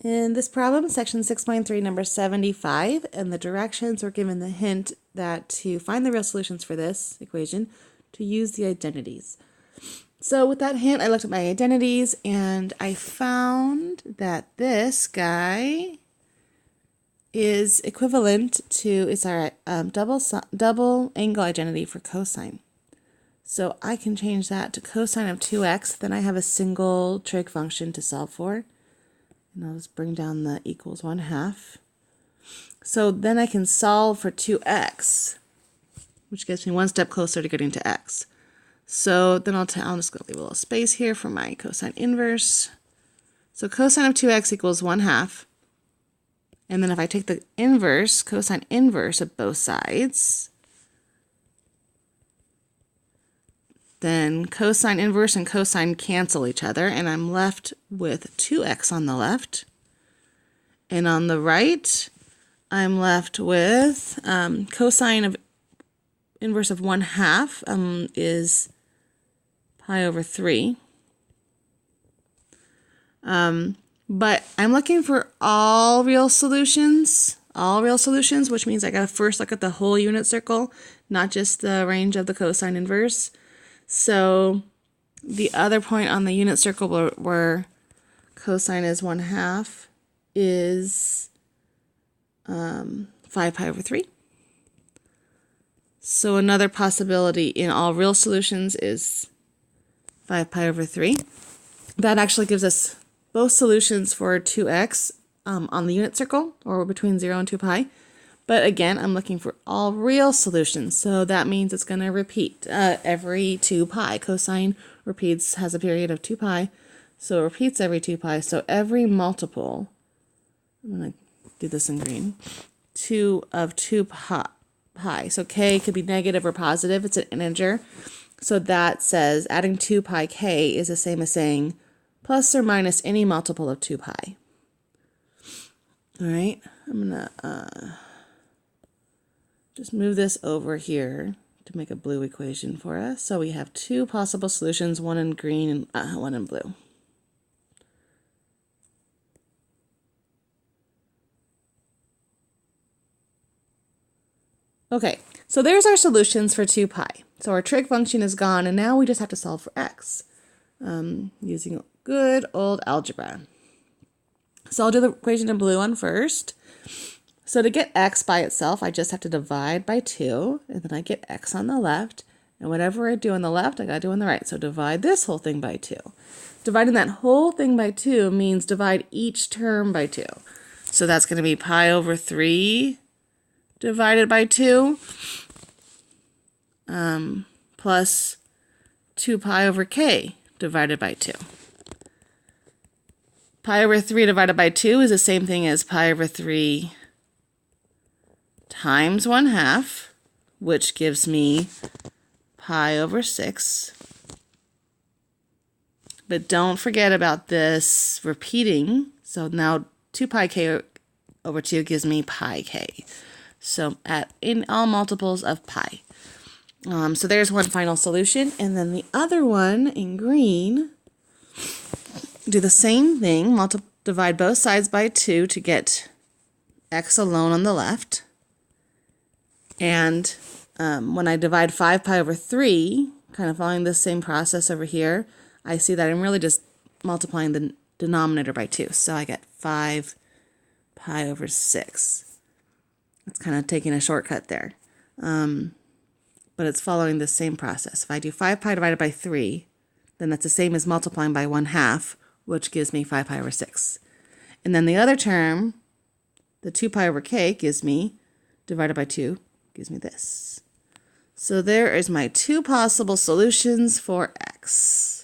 In this problem, section 6.3, number 75, and the directions were given the hint that to find the real solutions for this equation, to use the identities. So with that hint, I looked at my identities, and I found that this guy is equivalent to, it's our double angle identity for cosine. So I can change that to cosine of 2x, then I have a single trig function to solve for. And I'll just bring down the equals 1/2. So then I can solve for 2x, which gets me one step closer to getting to x. So then I'm just going to leave a little space here for my cosine inverse. So cosine of 2x equals 1/2. And then if I take the inverse, cosine inverse of both sides, then cosine inverse and cosine cancel each other, and I'm left with 2x on the left. And on the right, I'm left with cosine of inverse of 1/2 is pi over 3. But I'm looking for all real solutions, which means I got to first look at the whole unit circle, not just the range of the cosine inverse. So the other point on the unit circle where cosine is 1/2 is 5 pi over 3. So another possibility in all real solutions is 5 pi over 3. That actually gives us both solutions for 2x on the unit circle, or between 0 and 2 pi. But again, I'm looking for all real solutions, so that means it's going to repeat every 2 pi. Cosine has a period of 2 pi, so it repeats every 2 pi. So every multiple, I'm going to do this in green, 2 of 2 pi. So k could be negative or positive. It's an integer. So that says adding 2 pi k is the same as saying plus or minus any multiple of 2 pi. All right, I'm going to just move this over here to make a blue equation for us. So we have two possible solutions, one in green and one in blue. Okay, so there's our solutions for 2 pi. So our trig function is gone, and now we just have to solve for x using good old algebra. So I'll do the equation in blue one first. So to get x by itself, I just have to divide by 2, and then I get x on the left. And whatever I do on the left, I got to do on the right. So divide this whole thing by 2. Dividing that whole thing by 2 means divide each term by 2. So that's going to be pi over 3 divided by 2 plus 2 pi over k divided by 2. Pi over 3 divided by 2 is the same thing as pi over 3 times 1/2, which gives me pi over 6. But don't forget about this repeating. So now 2 pi k over 2 gives me pi k. So in all multiples of pi. So there's one final solution. And then the other one in green, do the same thing. Divide both sides by 2 to get x alone on the left. And when I divide 5 pi over 3, kind of following this same process over here, I see that I'm really just multiplying the denominator by 2. So I get 5 pi over 6. It's kind of taking a shortcut there. But it's following the same process. If I do 5 pi divided by 3, then that's the same as multiplying by 1/2, which gives me 5 pi over 6. And then the other term, the 2 pi over k, gives me, divided by 2, gives me this. So there is my two possible solutions for x.